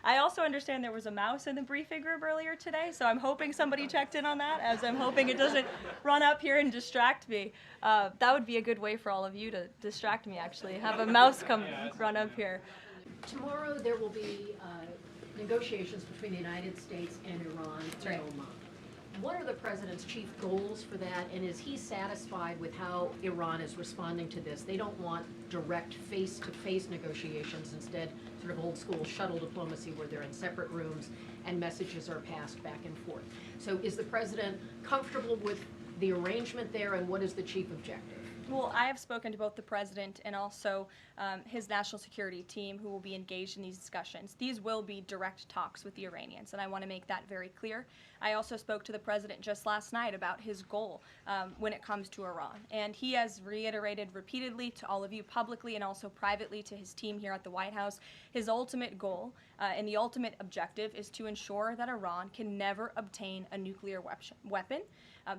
I also understand there was a mouse in the briefing room earlier today, so I'm hoping somebody checked in on that, as I'm hoping it doesn't run up here and distract me. That would be a good way for all of you to distract me, actually. Have a mouse come run up here. Tomorrow there will be negotiations between the United States and Iran in Oman. What are the president's chief goals for that, and is he satisfied with how Iran is responding to this? They don't want direct face-to-face negotiations, instead sort of old-school shuttle diplomacy where they're in separate rooms and messages are passed back and forth. So is the president comfortable with the arrangement there, and what is the chief objective? Well, I have spoken to both the president and also his national security team who will be engaged in these discussions. These will be direct talks with the Iranians, and I want to make that very clear. I also spoke to the president just last night about his goal when it comes to Iran, and he has reiterated repeatedly to all of you publicly and also privately to his team here at the White House, his ultimate goal and the ultimate objective is to ensure that Iran can never obtain a nuclear weapon.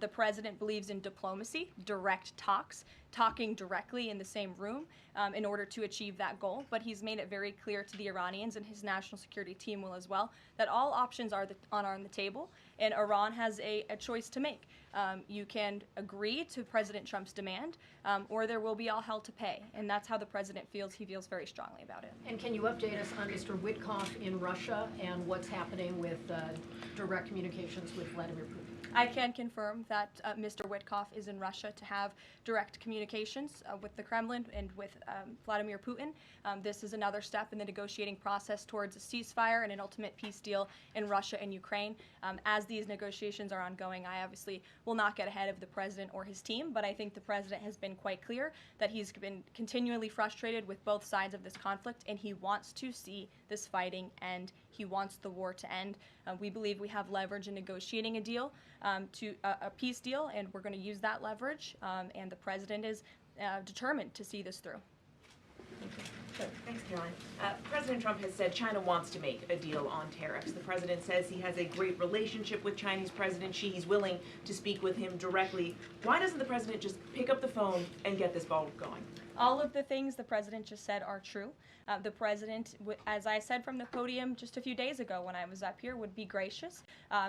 The president believes in diplomacy, direct talks, talking directly in the same room in order to achieve that goal. But he's made it very clear to the Iranians, and his national security team will as well, that all options are on the table, and Iran has a choice to make. You can agree to President Trump's demand, or there will be all hell to pay. And that's how the president feels. He feels very strongly about it. And can you update us on Mr. Witkoff in Russia and what's happening with direct communications with Vladimir Putin? I can confirm that Mr. Witkoff is in Russia to have direct communications with the Kremlin and with Vladimir Putin. This is another step in the negotiating process towards a ceasefire and an ultimate peace deal in Russia and Ukraine. As these negotiations are ongoing, I obviously will not get ahead of the president or his team, but I think the president has been quite clear that he's been continually frustrated with both sides of this conflict, and he wants to see this fighting end. He wants the war to end. We believe we have leverage in negotiating a deal, to a peace deal, and we're going to use that leverage, and the president is determined to see this through. Sure. Thanks, Caroline. President Trump has said China wants to make a deal on tariffs. The president says he has a great relationship with Chinese President Xi. He's willing to speak with him directly. Why doesn't the president just pick up the phone and get this ball going? All of the things the president just said are true. The president, as I said from the podium just a few days ago when I was up here, would be gracious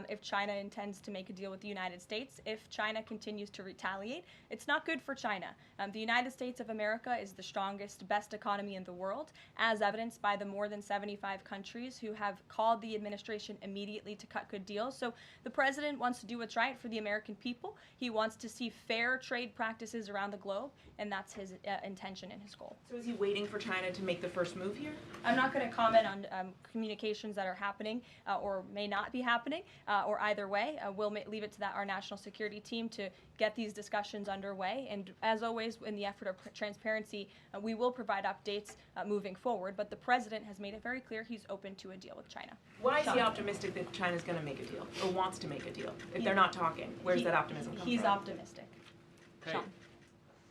if China intends to make a deal with the United States. If China continues to retaliate, it's not good for China. The United States of America is the strongest, best economy in the world, as evidenced by the more than 75 countries who have called the administration immediately to cut good deals. So the president wants to do what's right for the American people. He wants to see fair trade practices around the globe, and that's his intention and his goal. So is he waiting for China to make the first move here? I'm not going to comment on communications that are happening or may not be happening, or either way. We'll leave it to our national security team to get these discussions underway. And as always, in the effort of transparency, we will provide updates moving forward. But the president has made it very clear he's open to a deal with China. Why is he optimistic that China's going to make a deal or wants to make a deal if they're not talking? Where's that optimism come from? He's optimistic. Hey, Sean.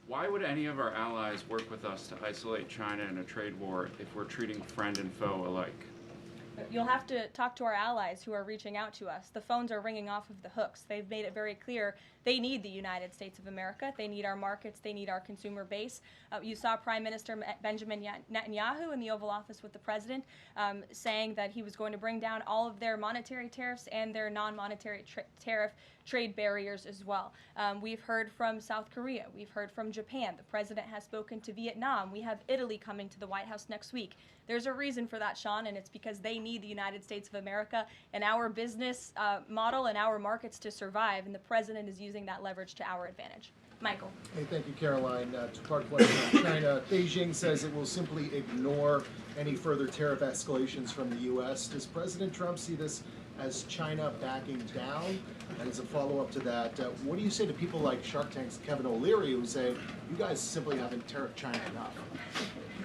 why would any of our allies work with us to isolate China in a trade war if we're treating friend and foe alike? You'll have to talk to our allies who are reaching out to us. The phones are ringing off of the hooks. They've made it very clear they need the United States of America. They need our markets. They need our consumer base. You saw Prime Minister Benjamin Netanyahu in the Oval Office with the president saying that he was going to bring down all of their monetary tariffs and their non-monetary tariff trade barriers as well. We've heard from South Korea. We've heard from Japan. The president has spoken to Vietnam. We have Italy coming to the White House next week. There's a reason for that, Sean, and it's because they need the United States of America and our business model and our markets to survive, and the president is using that leverage to our advantage. Michael. Hey, thank you, Caroline. Two-part question on China. Beijing says it will simply ignore any further tariff escalations from the U.S. Does President Trump see this as China backing down? And as a follow-up to that, what do you say to people like Shark Tank's Kevin O'Leary who say, you guys simply haven't tariffed China enough?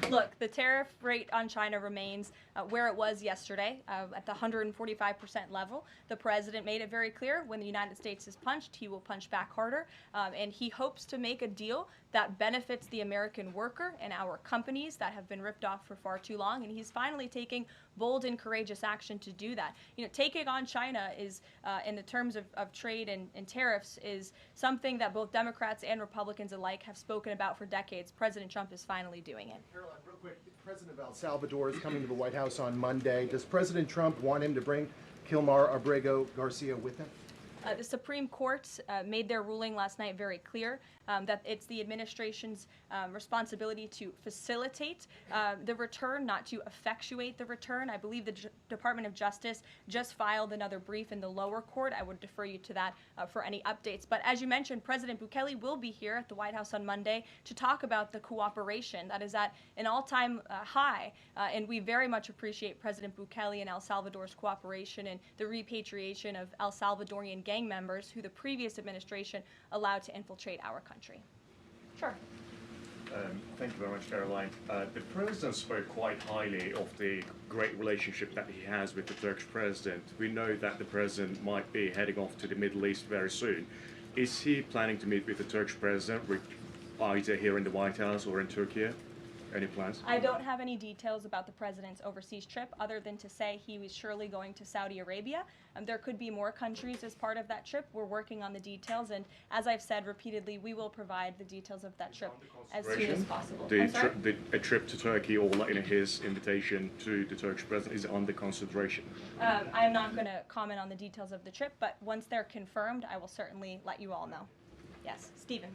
Look, the tariff rate on China remains where it was yesterday, at the 145% level. The president made it very clear when the United States is punched, he will punch back harder, and he hopes to make a deal that benefits the American worker and our companies that have been ripped off for far too long, and he's finally taking bold and courageous action to do that. You know, taking on China is, in the terms of trade and tariffs, is something that both Democrats and Republicans alike have spoken about for decades. President Trump is finally doing it. Caroline, real quick, the president of El Salvador is coming to the White House on Monday. Does President Trump want him to bring Kilmar Abrego Garcia with him? The Supreme Court made their ruling last night very clear that it's the administration's responsibility to facilitate the return, not to effectuate the return. I believe the Department of Justice just filed another brief in the lower court. I would defer you to that for any updates. But as you mentioned, President Bukele will be here at the White House on Monday to talk about the cooperation that is at an all-time high. And we very much appreciate President Bukele and El Salvador's cooperation and the repatriation of El Salvadorian gang members who the previous administration allowed to infiltrate our country. Sure. Thank you very much, Caroline. The president spoke quite highly of the great relationship that he has with the Turkish president. We know that the president might be heading off to the Middle East very soon. Is he planning to meet with the Turkish president, either here in the White House or in Turkey? Any plans? I don't have any details about the president's overseas trip other than to say he was surely going to Saudi Arabia. There could be more countries as part of that trip. We're working on the details, and as I've said repeatedly, we will provide the details of that trip as soon as possible. A trip to Turkey, or his invitation to the Turkish president, is under consideration? I'm not going to comment on the details of the trip, but once they're confirmed, I will certainly let you all know. Yes, Stephen.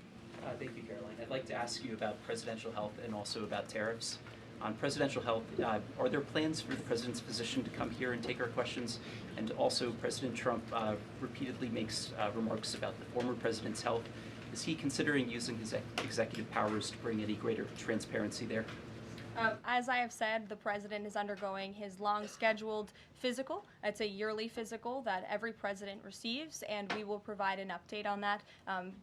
Thank you, Caroline. I'd like to ask you about presidential health and also about tariffs. On presidential health, are there plans for the president's physician to come here and take our questions? And also, President Trump repeatedly makes remarks about the former president's health. Is he considering using his executive powers to bring any greater transparency there? As I have said, the president is undergoing his long-scheduled physical. It's a yearly physical that every president receives, and we will provide an update on that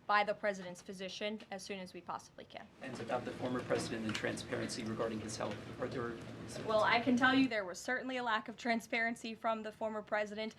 by the president's physician as soon as we possibly can. And about the former president and transparency regarding his health, are there... Well, I can tell you there was certainly a lack of transparency from the former president,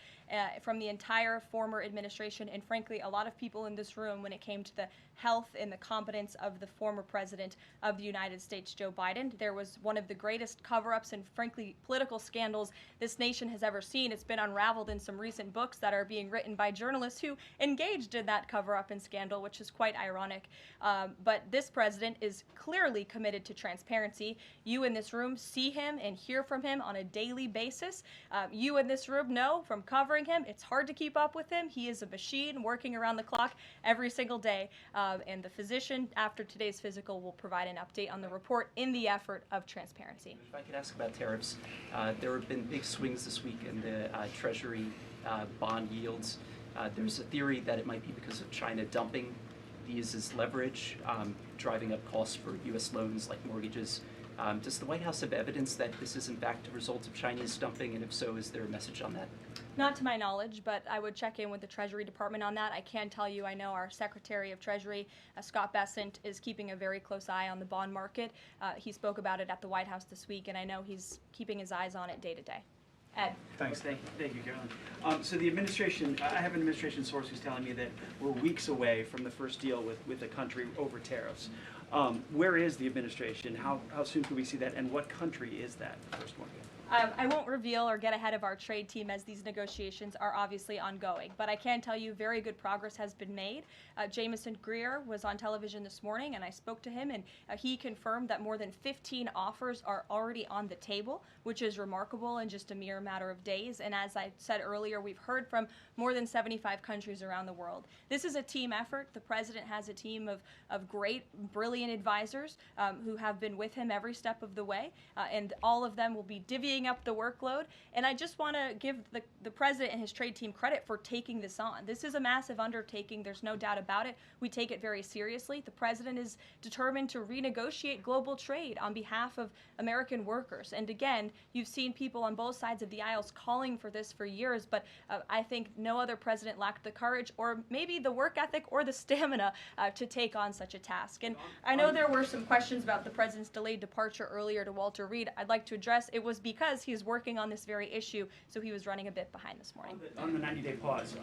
from the entire former administration, and frankly, a lot of people in this room when it came to the health and the competence of the former president of the United States, Joe Biden. There was one of the greatest cover-ups and frankly political scandals this nation has ever seen. It's been unraveled in some recent books that are being written by journalists who engaged in that cover-up and scandal, which is quite ironic. But this president is clearly committed to transparency. You in this room see him and hear from him on a daily basis. You in this room know from covering him, it's hard to keep up with him. He is a machine working around the clock every single day. And the physician, after today's physical, will provide an update on the report in the effort of transparency. If I could ask about tariffs, there have been big swings this week in the Treasury bond yields. There's a theory that it might be because of China dumping these as leverage, driving up costs for U.S. loans like mortgages. Does the White House have evidence that this is in fact a result of Chinese dumping, and if so, is there a message on that? Not to my knowledge, but I would check in with the Treasury Department on that. I can tell you I know our Secretary of Treasury, Scott Bessent, is keeping a very close eye on the bond market. He spoke about it at the White House this week, and I know he's keeping his eyes on it day to day. Ed. Thanks. Thank you, Caroline. So the administration, I have an administration source who's telling me that we're weeks away from the first deal with the country over tariffs. Where is the administration? How soon can we see that? And what country is that, the first one? I won't reveal or get ahead of our trade team as these negotiations are obviously ongoing, but I can tell you very good progress has been made. Jameson Greer was on television this morning, and I spoke to him, and he confirmed that more than 15 offers are already on the table, which is remarkable in just a mere matter of days. And as I said earlier, we've heard from more than 75 countries around the world. This is a team effort. The president has a team of great, brilliant advisors who have been with him every step of the way, and all of them will be divvying up the workload. And I just want to give the president and his trade team credit for taking this on. This is a massive undertaking. There's no doubt about it. We take it very seriously. The president is determined to renegotiate global trade on behalf of American workers. And again, you've seen people on both sides of the aisles calling for this for years, but I think no other president lacked the courage or maybe the work ethic or the stamina to take on such a task. And I know there were some questions about the president's delayed departure earlier to Walter Reed. I'd like to address it was because he's working on this very issue, so he was running a bit behind this morning. On the 90-day pause,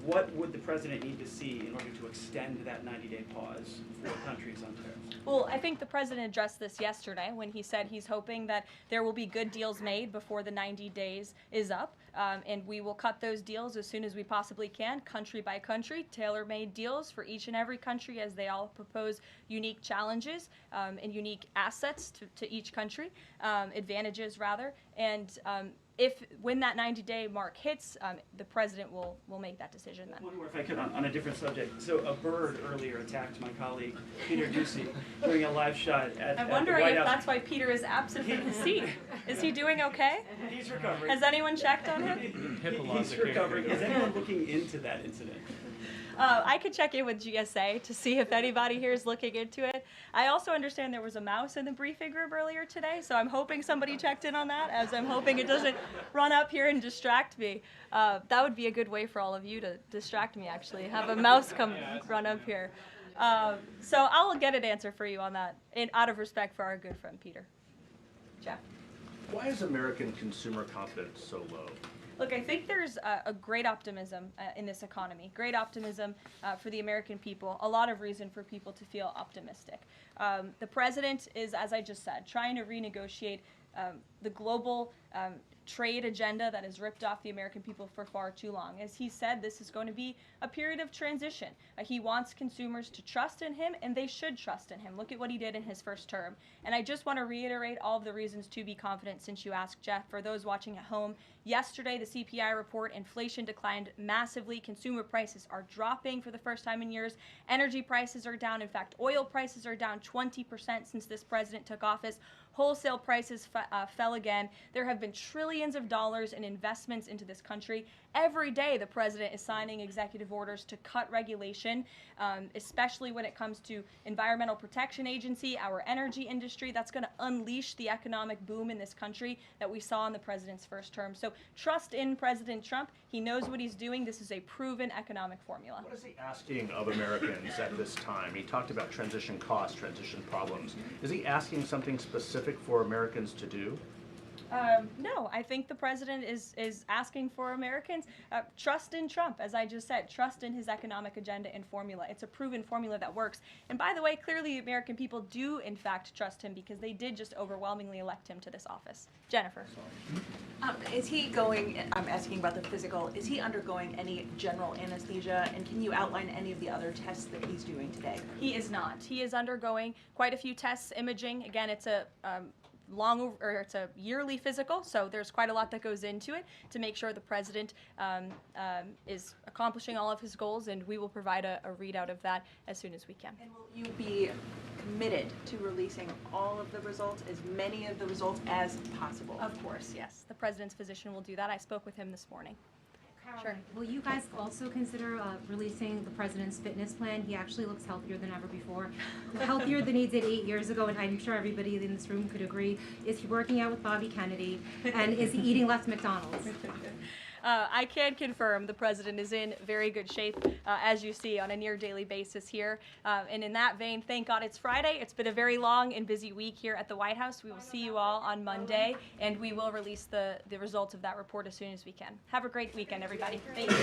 what would the president need to see in order to extend that 90-day pause for countries on tariffs? Well, I think the president addressed this yesterday when he said he's hoping that there will be good deals made before the 90 days is up, and we will cut those deals as soon as we possibly can, country by country, tailor-made deals for each and every country as they all propose unique challenges and unique assets to each country, advantages rather, and when that 90-day mark hits, the president will make that decision then. One more, if I could, on a different subject. So a bird earlier attacked my colleague Peter Doocy during a live shot at I'm the wondering White if House. that's why Peter is absent from his seat. Is he doing okay? He's recovering. Has anyone checked on him? He's recovering. Is anyone looking into that incident? I could check in with GSA to see if anybody here is looking into it. I also understand there was a mouse in the briefing room earlier today, so I'm hoping somebody checked in on that, as I'm hoping it doesn't run up here and distract me. That would be a good way for all of you to distract me, actually, have a mouse come run up here. So I'll get an answer for you on that, out of respect for our good friend Peter. Jeff? Why is American consumer confidence so low? Look, I think there's a great optimism in this economy, great optimism for the American people, a lot of reason for people to feel optimistic. The president is, as I just said, trying to renegotiate the global trade agenda that has ripped off the American people for far too long. As he said, this is going to be a period of transition. He wants consumers to trust in him, and they should trust in him. Look at what he did in his first term. And I just want to reiterate all of the reasons to be confident since you asked, Jeff. For those watching at home, yesterday the CPI report, inflation declined massively. Consumer prices are dropping for the first time in years. Energy prices are down. In fact, oil prices are down 20% since this president took office. Wholesale prices fell again. There have been trillions of dollars in investments into this country. Every day the president is signing executive orders to cut regulation, especially when it comes to Environmental Protection Agency, our energy industry. That's going to unleash the economic boom in this country that we saw in the president's first term. So trust in President Trump. He knows what he's doing. This is a proven economic formula. What is he asking of Americans at this time? He talked about transition costs, transition problems. Is he asking something specific for Americans to do? No, I think the president is asking for Americans trust in Trump, as I just said, trust in his economic agenda and formula. It's a proven formula that works. And by the way, clearly the American people do in fact trust him because they did just overwhelmingly elect him to this office. Jennifer. Is he going, I'm asking about the physical, is he undergoing any general anesthesia, and can you outline any of the other tests that he's doing today? He is not. He is undergoing quite a few tests, imaging. Again, it's a it's a yearly physical, so there's quite a lot that goes into it to make sure the president is accomplishing all of his goals, and we will provide a readout of that as soon as we can. And will you be committed to releasing all of the results, as many of the results as possible? Of course, yes. The president's physician will do that. I spoke with him this morning. Caroline, Sure. will you guys also consider releasing the president's fitness plan? He actually looks healthier than ever before. Healthier than he did 8 years ago, and I'm sure everybody in this room could agree. Is he working out with Bobby Kennedy? And is he eating less McDonald's? I can confirm the president is in very good shape, as you see, on a near daily basis here. And in that vein, thank God it's Friday. It's been a very long and busy week here at the White House. We will see you all on Monday, and we will release the results of that report as soon as we can. Have a great weekend, everybody. Thank you.